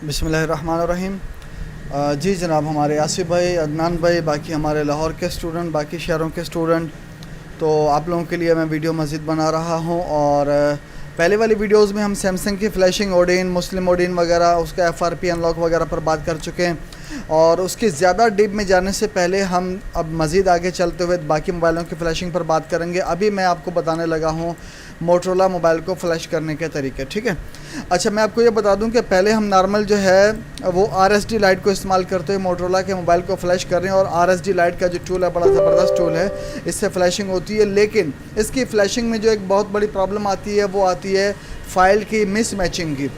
बिस्मिल्लाहिर्रहमानिर्रहीम। जी जनाब, हमारे आसिफ भाई, अदनान भाई, बाकी हमारे लाहौर के स्टूडेंट, बाकी शहरों के स्टूडेंट, तो आप लोगों के लिए मैं वीडियो मज़ीद बना रहा हूँ। और पहले वाली वीडियोस में हम सैमसंग की फ़्लैशिंग ओडिन, मुस्लिम ओडिन वगैरह, उसका एफआरपी अनलॉक वगैरह पर बात कर चुके हैं। और उसके ज़्यादा डीप में जाने से पहले हम अब मज़ीद आगे चलते हुए बाकी मोबाइलों की फ़्लैशिंग पर बात करेंगे। अभी मैं आपको बताने लगा हूँ मोटरोला मोबाइल को फ़्लैश करने के तरीके, ठीक है। अच्छा, मैं आपको ये बता दूं कि पहले हम नॉर्मल जो है वो आरएसडी लाइट को इस्तेमाल करते हुए मोटरोला के मोबाइल को फ़्लैश कर रहे हैं। और आरएसडी लाइट का जो टूल है बड़ा ज़बरदस्त टूल है, इससे फ़्लैशिंग होती है। लेकिन इसकी फ़्लैशिंग में जो एक बहुत बड़ी प्रॉब्लम आती है वो आती है फ़ाइल की मिस मैचिंग की।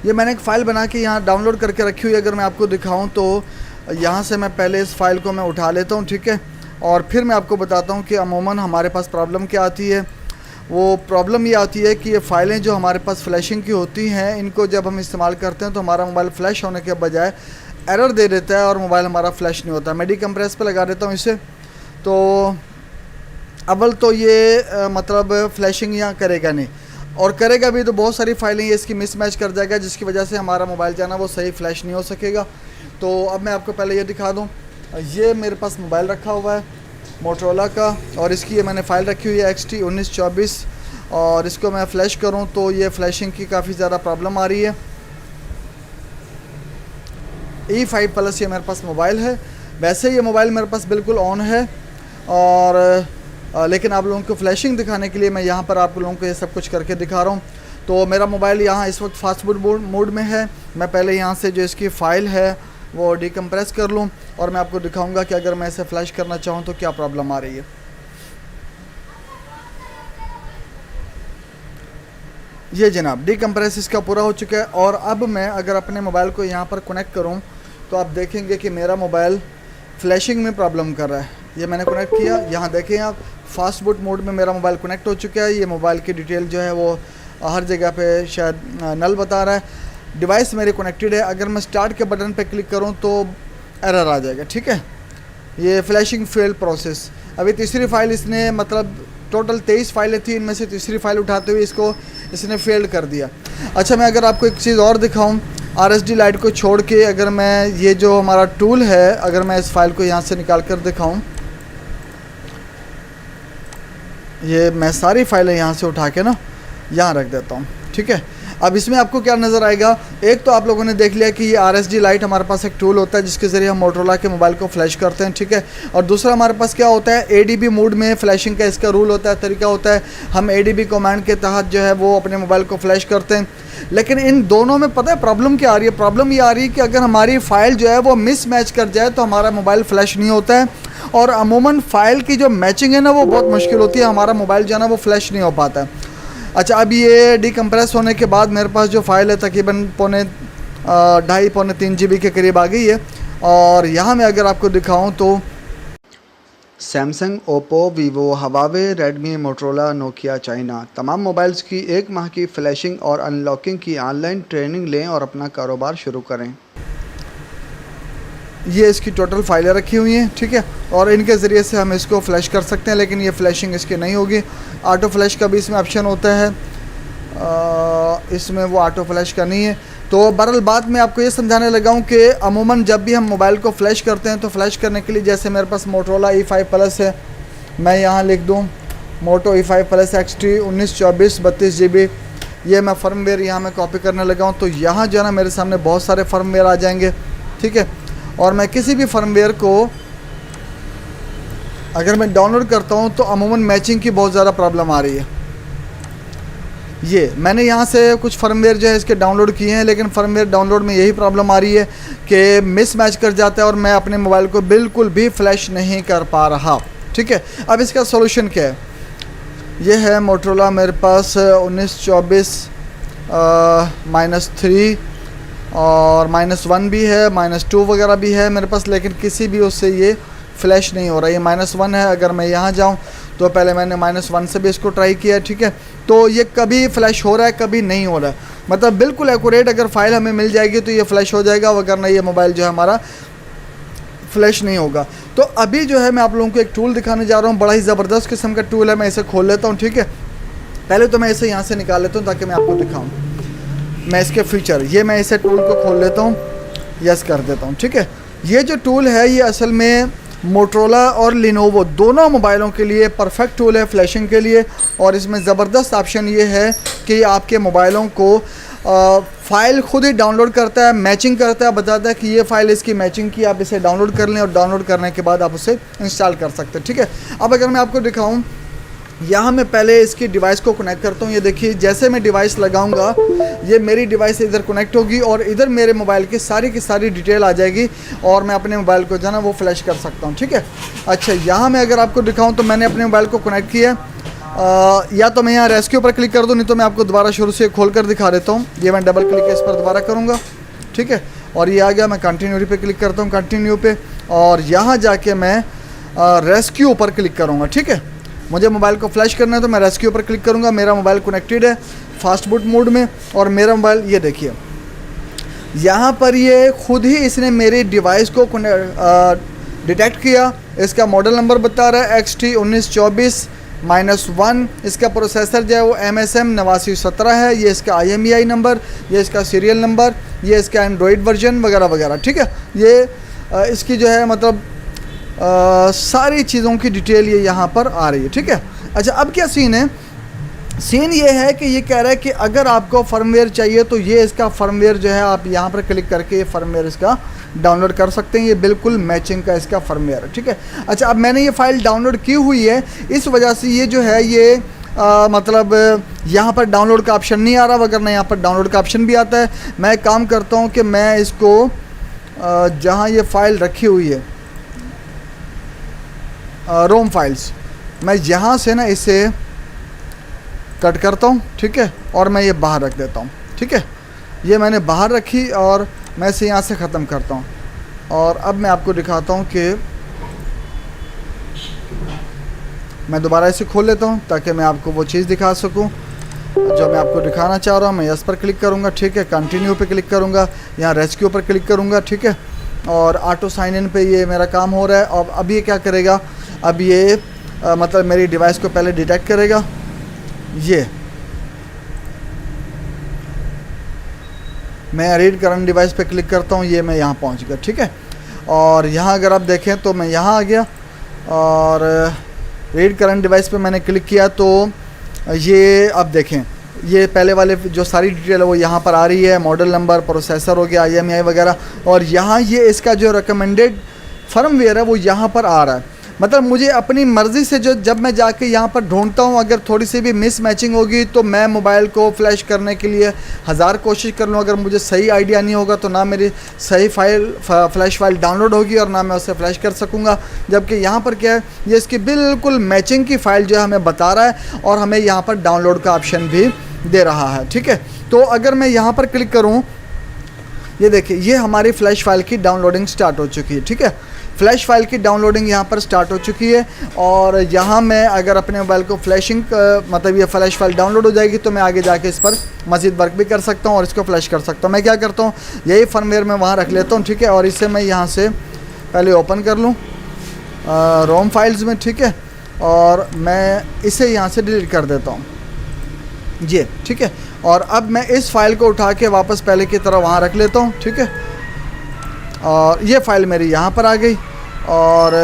ये मैंने एक फ़ाइल बना के यहाँ डाउनलोड करके रखी हुई है। अगर मैं आपको दिखाऊँ तो यहाँ से मैं पहले इस फ़ाइल को मैं उठा लेता हूँ, ठीक है। और फिर मैं आपको बताता हूँ कि अमूमन हमारे पास प्रॉब्लम क्या आती है। वो प्रॉब्लम ये आती है कि ये फ़ाइलें जो हमारे पास फ़्लैशिंग की होती हैं, इनको जब हम इस्तेमाल करते हैं तो हमारा मोबाइल फ़्लैश होने के बजाय एरर दे देता है और मोबाइल हमारा फ़्लैश नहीं होता। मैं डीकम्प्रेस पे लगा देता हूँ इसे, तो अव्वल तो ये मतलब फ़्लैशिंग यहाँ करेगा नहीं, और करेगा भी तो बहुत सारी फ़ाइलें ये इसकी मिसमैच कर जाएगा, जिसकी वजह से हमारा मोबाइल जो है ना वो सही फ़्लैश नहीं हो सकेगा। तो अब मैं आपको पहले ये दिखा दूँ। ये मेरे पास मोबाइल रखा हुआ है मोटरोला का, और इसकी ये मैंने फ़ाइल रखी हुई है XT1924। और इसको मैं फ़्लैश करूं तो ये फ़्लैशिंग की काफ़ी ज़्यादा प्रॉब्लम आ रही है। E5 प्लस ये मेरे पास मोबाइल है। वैसे ये मोबाइल मेरे पास बिल्कुल ऑन है, और लेकिन आप लोगों को फ़्लैशिंग दिखाने के लिए मैं यहाँ पर आप लोगों को ये सब कुछ करके दिखा रहा हूँ। तो मेरा मोबाइल यहाँ इस वक्त फास्ट फूड मोड में है। मैं पहले यहाँ से जो इसकी फ़ाइल है वो डीकम्प्रेस कर लूँ, और मैं आपको दिखाऊंगा कि अगर मैं इसे फ़्लैश करना चाहूँ तो क्या प्रॉब्लम आ रही है। ये जनाब डीकम्प्रेस इसका पूरा हो चुका है। और अब मैं अगर अपने मोबाइल को यहाँ पर कनेक्ट करूँ तो आप देखेंगे कि मेरा मोबाइल फ़्लैशिंग में प्रॉब्लम कर रहा है। ये मैंने कनेक्ट किया, यहाँ देखें आप, फास्ट बूट मोड में मेरा मोबाइल कनेक्ट हो चुका है। ये मोबाइल की डिटेल जो है वो हर जगह पे शायद नल बता रहा है। डिवाइस मेरे कनेक्टेड है। अगर मैं स्टार्ट के बटन पे क्लिक करूं तो एरर आ जाएगा, ठीक है। ये फ्लैशिंग फेल प्रोसेस। अभी तीसरी फ़ाइल इसने, मतलब टोटल 23 फाइलें थी, इनमें से तीसरी फ़ाइल उठाते हुए इसको इसने फेल कर दिया। अच्छा, मैं अगर आपको एक चीज़ और दिखाऊं, आरएसडी लाइट को छोड़ के अगर मैं ये जो हमारा टूल है, अगर मैं इस फाइल को यहाँ से निकाल कर दिखाऊँ, ये मैं सारी फाइलें यहाँ से उठा के ना यहाँ रख देता हूँ, ठीक है। अब इसमें आपको क्या नज़र आएगा, एक तो आप लोगों ने देख लिया कि ये आरएसडी लाइट हमारे पास एक टूल होता है जिसके ज़रिए हम मोटरोला के मोबाइल को फ़्लैश करते हैं, ठीक है। और दूसरा हमारे पास क्या होता है, एडीबी मोड में फ़्लैशिंग का इसका रूल होता है, तरीका होता है। हम एडीबी कमांड के तहत जो है वो अपने मोबाइल को फ़्लैश करते हैं। लेकिन इन दोनों में पता है प्रॉब्लम क्या आ रही है? प्रॉब्लम ये आ रही है कि अगर हमारी फ़ाइल जो है वो मिसमैच कर जाए तो हमारा मोबाइल फ़्लैश नहीं होता है। और अमूमन फ़ाइल की जो मैचिंग है ना वो बहुत मुश्किल होती है, हमारा मोबाइल जो है ना वो फ़्लैश नहीं हो पाता है। अच्छा, अब ये डीकम्प्रेस होने के बाद मेरे पास जो फ़ाइल है तकरीबन पौने 3 GB के करीब आ गई है। और यहाँ मैं अगर आपको दिखाऊं तो Samsung, Oppo, Vivo, Huawei, Redmi, Motorola, Nokia, China, तमाम मोबाइल्स की 1 माह की फ़्लैशिंग और अनलॉकिंग की ऑनलाइन ट्रेनिंग लें और अपना कारोबार शुरू करें। ये इसकी टोटल फाइलें रखी हुई हैं, ठीक है। और इनके ज़रिए से हम इसको फ़्लैश कर सकते हैं, लेकिन ये फ़्लैशिंग इसकी नहीं होगी। ऑटो फ्लैश का भी इसमें ऑप्शन होता है, इसमें वो ऑटो फ्लैश का नहीं है। तो बहरहाल बात मैं आपको ये समझाने लगा हूँ कि अमूमन जब भी हम मोबाइल को फ़्लैश करते हैं तो फ़्लैश करने के लिए, जैसे मेरे पास मोटरोला E5 प्लस है, मैं यहाँ लिख दूँ मोटो E5 प्लस XT1924 32 GB। ये मैं फर्मवेयर यहाँ मैं कॉपी करने लगा हूँ। तो यहाँ जो है ना मेरे सामने बहुत सारे फर्मवेयर आ जाएंगे, ठीक है। और मैं किसी भी फर्मवेयर को अगर मैं डाउनलोड करता हूँ तो अमूमन मैचिंग की बहुत ज़्यादा प्रॉब्लम आ रही है। ये मैंने यहाँ से कुछ फर्मवेयर जो है इसके डाउनलोड किए हैं, लेकिन फर्मवेयर डाउनलोड में यही प्रॉब्लम आ रही है कि मिसमैच कर जाता है और मैं अपने मोबाइल को बिल्कुल भी फ़्लैश नहीं कर पा रहा, ठीक है। अब इसका सोल्यूशन क्या है? ये है मोटरोला मेरे पास 1924 -3 और -1 भी है, -2 वगैरह भी है मेरे पास, लेकिन किसी भी उससे ये फ़्लैश नहीं हो रहा। ये -1 है। अगर मैं यहाँ जाऊँ तो पहले मैंने -1 से भी इसको ट्राई किया, ठीक है। तो ये कभी फ़्लैश हो रहा है, कभी नहीं हो रहा है। मतलब बिल्कुल एक्यूरेट अगर फ़ाइल हमें मिल जाएगी तो ये फ़्लैश हो जाएगा, वरना ये मोबाइल जो है हमारा फ़्लैश नहीं होगा। तो अभी जो है मैं आप लोगों को एक टूल दिखाने जा रहा हूँ, बड़ा ही ज़बरदस्त किस्म का टूल है। मैं इसे खोल लेता हूँ, ठीक है। पहले तो मैं इसे यहाँ से निकाल लेता हूँ ताकि मैं आपको दिखाऊँ। मैं इसके फीचर, ये मैं इसे टूल को खोल लेता हूँ, यस कर देता हूँ, ठीक है। ये जो टूल है ये असल में मोटरोला और लिनोवो दोनों मोबाइलों के लिए परफेक्ट टूल है फ्लैशिंग के लिए। और इसमें ज़बरदस्त ऑप्शन ये है कि आपके मोबाइलों को फ़ाइल खुद ही डाउनलोड करता है, मैचिंग करता है, बताता है कि ये फ़ाइल इसकी मैचिंग की, आप इसे डाउनलोड कर लें और डाउनलोड करने के बाद आप उसे इंस्टॉल कर सकते हैं, ठीक है। अब अगर मैं आपको दिखाऊं, यहाँ मैं पहले इसकी डिवाइस को कनेक्ट करता हूँ। ये देखिए जैसे मैं डिवाइस लगाऊंगा ये मेरी डिवाइस इधर कनेक्ट होगी और इधर मेरे मोबाइल की सारी डिटेल आ जाएगी और मैं अपने मोबाइल को जो है ना वो फ्लैश कर सकता हूँ, ठीक है। अच्छा, यहाँ मैं अगर आपको दिखाऊँ तो मैंने अपने मोबाइल को कनेक्ट किया, या तो मैं यहाँ रेस्क्यू पर क्लिक कर दूँ, नहीं तो मैं आपको दोबारा शुरू से खोल कर दिखा देता हूँ। ये मैं डबल क्लिक इस पर दोबारा करूँगा, ठीक है, और ये आ गया। मैं कंटिन्यू पे क्लिक करता हूँ, कंटिन्यू पे, और यहाँ जाके मैं रेस्क्यू पर क्लिक करूँगा, ठीक है। मुझे मोबाइल को फ्लैश करना है तो मैं रेस्क्यू पर क्लिक करूँगा। मेरा मोबाइल कनेक्टेड है फास्ट बूट मोड में और मेरा मोबाइल ये देखिए यहाँ पर ये खुद ही इसने मेरी डिवाइस को डिटेक्ट किया। इसका मॉडल नंबर बता रहा है XT1924-1। इसका प्रोसेसर जो है वो MSM 8917 है। ये इसका IMEI नंबर, ये इसका सीरियल नंबर, ये इसका एंड्रॉयड वर्जन वगैरह वगैरह, ठीक है। ये इसकी जो है मतलब सारी चीज़ों की डिटेल ये यहाँ पर आ रही है, ठीक है। अच्छा, अब क्या सीन है? सीन ये है कि ये कह रहा है कि अगर आपको फर्मवेयर चाहिए तो ये इसका फर्मवेयर जो है आप यहाँ पर क्लिक करके ये फर्मवेयर इसका डाउनलोड कर सकते हैं। ये बिल्कुल मैचिंग का इसका फर्मवेयर है, ठीक है। अच्छा, अब मैंने ये फ़ाइल डाउनलोड की हुई है, इस वजह से ये जो है ये मतलब यहाँ पर डाउनलोड का ऑप्शन नहीं आ रहा, वगरना यहाँ पर डाउनलोड का ऑप्शन भी आता है। मैं एक काम करता हूँ कि मैं इसको जहाँ ये फ़ाइल रखी हुई है रोम फाइल्स, मैं यहाँ से ना इसे कट करता हूँ, ठीक है, और मैं ये बाहर रख देता हूँ, ठीक है। ये मैंने बाहर रखी और मैं इसे यहाँ से ख़त्म करता हूँ। और अब मैं आपको दिखाता हूँ कि मैं दोबारा इसे खोल लेता हूँ ताकि मैं आपको वो चीज़ दिखा सकूँ जो मैं आपको दिखाना चाह रहा हूँ। मैं यस पर क्लिक करूँगा, ठीक है, कंटिन्यू पे क्लिक करूँगा, यहाँ रेस्क्यू पर क्लिक करूँगा, ठीक है, और ऑटो साइन इन पे ये मेरा काम हो रहा है। और अब ये क्या करेगा, अब ये मतलब मेरी डिवाइस को पहले डिटेक्ट करेगा। ये मैं रीड करंट डिवाइस पे क्लिक करता हूँ, ये मैं यहाँ पहुँच गया, ठीक है। और यहाँ अगर आप देखें तो मैं यहाँ आ गया और रीड करंट डिवाइस पे मैंने क्लिक किया तो ये अब देखें ये पहले वाले जो सारी डिटेल है वो यहाँ पर आ रही है, मॉडल नंबर, प्रोसेसर हो गया, IMEI वगैरह, और यहाँ ये इसका जो रिकमेंडेड फर्मवेयर है वो यहाँ पर आ रहा है। मतलब मुझे अपनी मर्ज़ी से जो जब मैं जाके यहाँ पर ढूंढता हूँ, अगर थोड़ी सी भी मिस मैचिंग होगी तो मैं मोबाइल को फ्लैश करने के लिए हज़ार कोशिश कर लूँ, अगर मुझे सही आइडिया नहीं होगा तो ना मेरी सही फ्लैश फाइल डाउनलोड होगी और ना मैं उसे फ्लैश कर सकूँगा। जबकि यहाँ पर क्या है, ये इसकी बिल्कुल मैचिंग की फ़ाइल जो है हमें बता रहा है और हमें यहाँ पर डाउनलोड का ऑप्शन भी दे रहा है, ठीक है। तो अगर मैं यहाँ पर क्लिक करूँ, ये देखिए ये हमारी फ़्लैश फाइल की डाउनलोडिंग स्टार्ट हो चुकी है, ठीक है। फ़्लैश फाइल की डाउनलोडिंग यहाँ पर स्टार्ट हो चुकी है और यहाँ मैं अगर अपने मोबाइल को फ्लैशिंग मतलब ये फ़्लैश फाइल डाउनलोड हो जाएगी तो मैं आगे जाके इस पर मज़ीद वर्क भी कर सकता हूँ और इसको फ्लैश कर सकता हूँ। मैं क्या करता हूँ, यही फर्मवेयर मैं वहाँ रख लेता हूँ, ठीक है, और इसे मैं यहाँ से पहले ओपन कर लूँ रोम फाइल्स में, ठीक है, और मैं इसे यहाँ से डिलीट कर देता हूँ ये, ठीक है। और अब मैं इस फाइल को उठा के वापस पहले की तरह वहाँ रख लेता हूँ, ठीक है। और ये फ़ाइल मेरी यहाँ पर आ गई और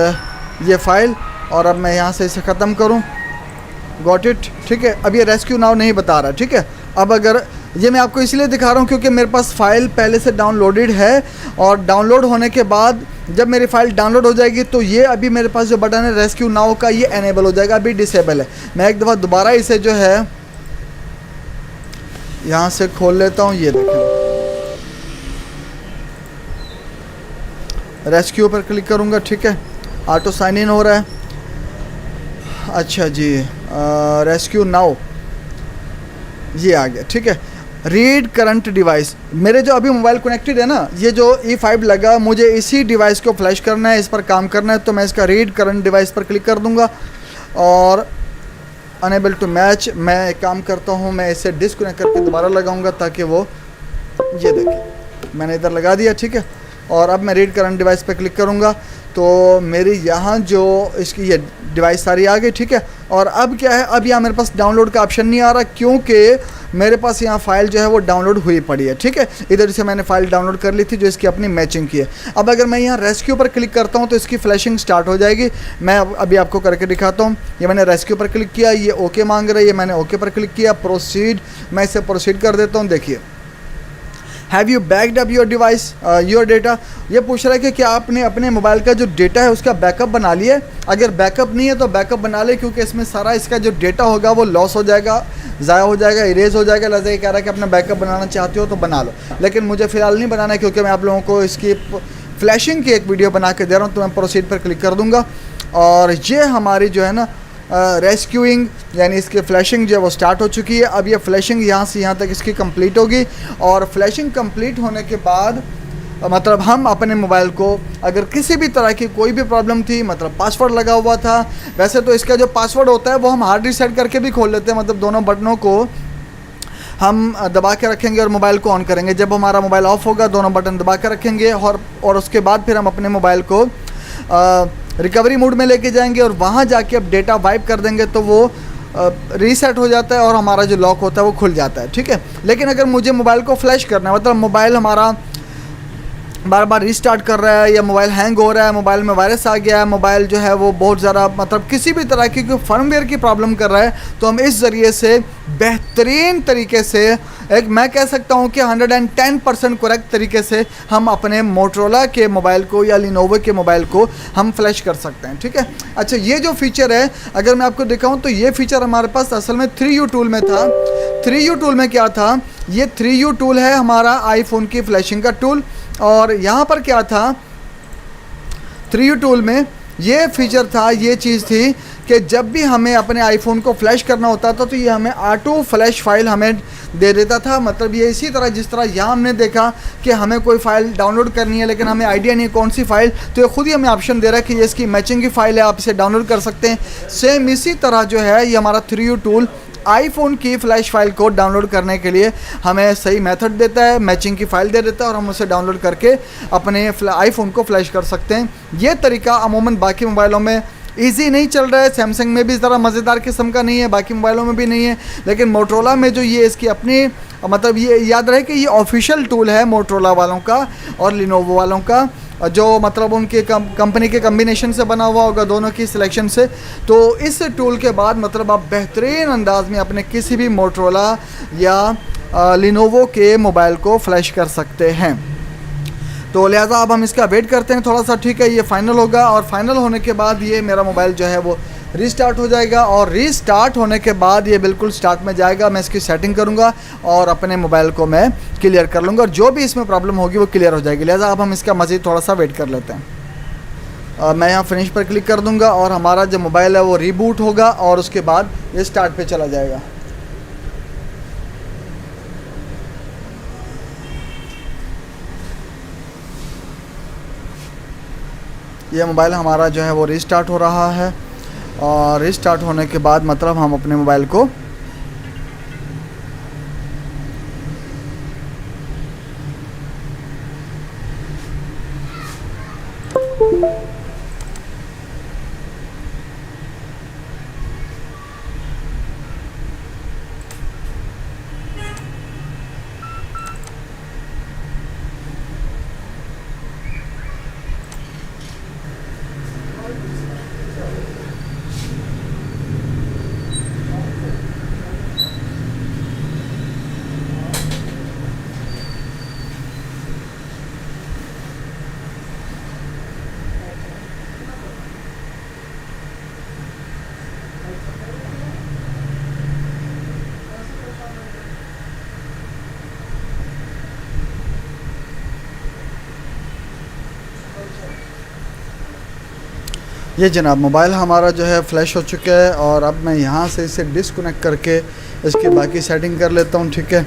ये फ़ाइल, और अब मैं यहाँ से इसे ख़त्म करूँ, गॉट इट, ठीक है। अब ये रेस्क्यू नाउ नहीं बता रहा, ठीक है। अब अगर ये मैं आपको इसलिए दिखा रहा हूँ क्योंकि मेरे पास फ़ाइल पहले से डाउनलोडेड है और डाउनलोड होने के बाद जब मेरी फ़ाइल डाउनलोड हो जाएगी तो ये अभी मेरे पास जो बटन है रेस्क्यू नाउ का ये एनेबल हो जाएगा, अभी डिसेबल है। मैं एक दफ़ा दोबारा इसे जो है यहाँ से खोल लेता हूँ, ये देखें रेस्क्यू पर क्लिक करूँगा, ठीक है, ऑटो साइन इन हो रहा है। अच्छा जी, रेस्क्यू नाउ ये आ गया, ठीक है। रीड करंट डिवाइस, मेरे जो अभी मोबाइल कनेक्टेड है ना, ये जो E5 लगा, मुझे इसी डिवाइस को फ्लैश करना है, इस पर काम करना है, तो मैं इसका रीड करंट डिवाइस पर क्लिक कर दूँगा और अनेबल टू मैच। मैं एक काम करता हूँ, मैं इसे डिस्कनेक्ट करके दोबारा लगाऊंगा ताकि वो, ये देखिए मैंने इधर लगा दिया, ठीक है। और अब मैं रीड करंट डिवाइस पे क्लिक करूँगा तो मेरी यहाँ जो इसकी ये डिवाइस सारी आ गई, ठीक है। और अब क्या है, अब यहाँ मेरे पास डाउनलोड का ऑप्शन नहीं आ रहा क्योंकि मेरे पास यहाँ फ़ाइल जो है वो डाउनलोड हुई पड़ी है, ठीक है। इधर से मैंने फ़ाइल डाउनलोड कर ली थी जो इसकी अपनी मैचिंग की है। अब अगर मैं यहाँ रेस्क्यू पर क्लिक करता हूँ तो इसकी फ्लैशिंग स्टार्ट हो जाएगी। मैं अभी आपको करके दिखाता हूँ। ये मैंने रेस्क्यू पर क्लिक किया, ये ओके मांग रहा है, ये मैंने ओके पर क्लिक किया, प्रोसीड, मैं इसे प्रोसीड कर देता हूँ। देखिए, have you backed up your device your data, ये पूछ रहा है कि क्या आपने अपने मोबाइल का जो डेटा है उसका बैकअप बना लिया है। अगर बैकअप नहीं है तो बैकअप बना ले, क्योंकि इसमें सारा इसका जो डेटा होगा वो लॉस हो जाएगा, ज़ाया हो जाएगा, इरेज हो जाएगा। लिहाजा ये कह रहा है कि अपना बैकअप बनाना चाहते हो तो बना लो, लेकिन मुझे फ़िलहाल नहीं बनाना है क्योंकि मैं आप लोगों को इसकी फ्लैशिंग की एक वीडियो बना के दे रहा हूँ। तो मैं प्रोसीड पर क्लिक कर दूँगा और ये हमारी जो है ना रेस्क्यूइंग यानी इसकी फ्लैशिंग जो है वो स्टार्ट हो चुकी है। अब ये फ्लैशिंग यहाँ से यहाँ तक इसकी कंप्लीट होगी और फ्लैशिंग कंप्लीट होने के बाद मतलब हम अपने मोबाइल को अगर किसी भी तरह की कोई भी प्रॉब्लम थी, मतलब पासवर्ड लगा हुआ था, वैसे तो इसका जो पासवर्ड होता है वो हम हार्ड रीसेट करके भी खोल लेते हैं, मतलब दोनों बटनों को हम दबा के रखेंगे और मोबाइल को ऑन करेंगे। जब हमारा मोबाइल ऑफ होगा दोनों बटन दबा के रखेंगे और उसके बाद फिर हम अपने मोबाइल को रिकवरी मोड में लेके जाएंगे और वहाँ जाके अब डेटा वाइप कर देंगे तो वो रीसेट हो जाता है और हमारा जो लॉक होता है वो खुल जाता है, ठीक है। लेकिन अगर मुझे मोबाइल को फ्लैश करना है, मतलब मोबाइल हमारा बार बार रीस्टार्ट कर रहा है या मोबाइल हैंग हो रहा है, मोबाइल में वायरस आ गया है, मोबाइल जो है वो बहुत ज़्यादा मतलब किसी भी तरह की कोई फर्मवेयर की प्रॉब्लम कर रहा है, तो हम इस ज़रिए से बेहतरीन तरीके से एक मैं कह सकता हूँ कि 110% करेक्ट तरीके से हम अपने मोटरोला के मोबाइल को या लिनोवो के मोबाइल को हम फ्लैश कर सकते हैं, ठीक है। अच्छा, ये जो फीचर है अगर मैं आपको दिखाऊँ तो ये फीचर हमारे पास असल में 3U टूल में था। 3U टूल में क्या था, ये 3U टूल है हमारा आईफोन की फ्लैशिंग का टूल। और यहाँ पर क्या था, 3U टूल में ये फीचर था, ये चीज़ थी कि जब भी हमें अपने आईफोन को फ्लैश करना होता था तो ये हमें ऑटो फ्लैश फाइल हमें दे देता था। मतलब ये इसी तरह जिस तरह यहाँ हमने देखा कि हमें कोई फ़ाइल डाउनलोड करनी है लेकिन हमें आइडिया नहीं है कौन सी फ़ाइल, तो ये खुद ही हमें ऑप्शन दे रहा है कि ये इसकी मैचिंग की फ़ाइल है, आप इसे डाउनलोड कर सकते हैं। सेम इसी तरह जो है ये हमारा 3U टूल आईफोन की फ़्लैश फ़ाइल को डाउनलोड करने के लिए हमें सही मेथड देता है, मैचिंग की फ़ाइल दे देता है और हम उसे डाउनलोड करके अपने आईफोन को फ्लैश कर सकते हैं। ये तरीका अमूमन बाकी मोबाइलों में इजी नहीं चल रहा है, सैमसंग में भी ज़रा मज़ेदार किस्म का नहीं है, बाकी मोबाइलों में भी नहीं है, लेकिन मोटरोला में जो ये इसकी अपनी मतलब ये याद रहे कि ये ऑफिशियल टूल है मोटरोला वालों का और लिनोवो वालों का, जो मतलब उनके कंपनी के कम्बिनेशन से बना हुआ होगा दोनों की सिलेक्शन से। तो इस टूल के बाद मतलब आप बेहतरीन अंदाज में अपने किसी भी मोटरोला या लिनोवो के मोबाइल को फ्लैश कर सकते हैं। तो लिहाजा अब हम इसका वेट करते हैं थोड़ा सा, ठीक है। ये फ़ाइनल होगा और फाइनल होने के बाद ये मेरा मोबाइल जो है वो रीस्टार्ट हो जाएगा और रीस्टार्ट होने के बाद ये बिल्कुल स्टार्ट में जाएगा। मैं इसकी सेटिंग करूँगा और अपने मोबाइल को मैं क्लियर कर लूँगा और जो भी इसमें प्रॉब्लम होगी वो क्लियर हो जाएगी। लिहाजा अब हम इसका मज़ीद थोड़ा सा वेट कर लेते हैं। मैं यहाँ फिनिश पर क्लिक कर दूँगा और हमारा जो मोबाइल है वो रीबूट होगा और उसके बाद ये स्टार्ट पे चला जाएगा। ये मोबाइल हमारा जो है वो रीस्टार्ट हो रहा है और रीस्टार्ट होने के बाद मतलब हम अपने मोबाइल को ये जनाब मोबाइल हमारा जो है फ़्लैश हो चुका है और अब मैं यहाँ से इसे डिसकनेक्ट करके इसकी बाकी सेटिंग कर लेता हूँ, ठीक है।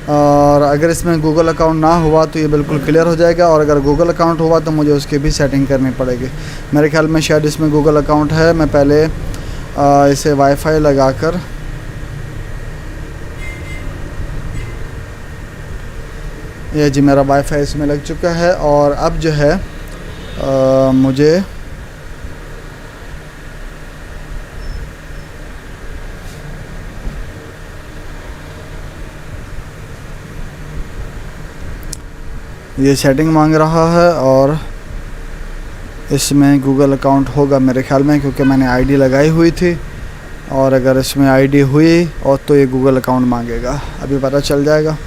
और अगर इसमें गूगल अकाउंट ना हुआ तो ये बिल्कुल क्लियर हो जाएगा और अगर गूगल अकाउंट हुआ तो मुझे उसकी भी सेटिंग करनी पड़ेगी। मेरे ख्याल में शायद इसमें गूगल अकाउंट है। मैं पहले इसे वाईफाई लगा कर ये जी मेरा वाईफाई इसमें लग चुका है और अब जो है मुझे ये सेटिंग मांग रहा है और इसमें गूगल अकाउंट होगा मेरे ख्याल में, क्योंकि मैंने आईडी लगाई हुई थी। और अगर इसमें आईडी हुई और तो ये गूगल अकाउंट मांगेगा, अभी पता चल जाएगा।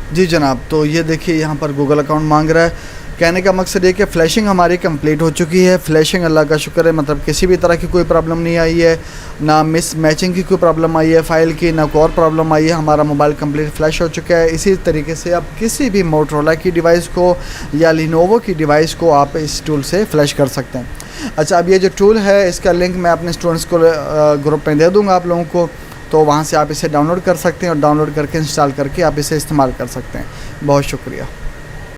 जी जनाब, तो ये देखिए यहाँ पर गूगल अकाउंट मांग रहा है। कहने का मकसद ये कि फ़्लैशिंग हमारी कंप्लीट हो चुकी है। फ़्लैशिंग अल्लाह का शुक्र है, मतलब किसी भी तरह की कोई प्रॉब्लम नहीं आई है, ना मिस मैचिंग की कोई प्रॉब्लम आई है फ़ाइल की, ना कोई और प्रॉब्लम आई है। हमारा मोबाइल कंप्लीट फ्लैश हो चुका है। इसी तरीके से आप किसी भी मोटरोला की डिवाइस को या लिनोवो की डिवाइस को आप इस टूल से फ्लैश कर सकते हैं। अच्छा, अब ये जो टूल है इसका लिंक मैं अपने स्टूडेंट्स को ग्रुप में दे दूँगा आप लोगों को, तो वहाँ से आप इसे डाउनलोड कर सकते हैं और डाउनलोड करके इंस्टॉल करके आप इसे इस्तेमाल कर सकते हैं। बहुत शुक्रिया।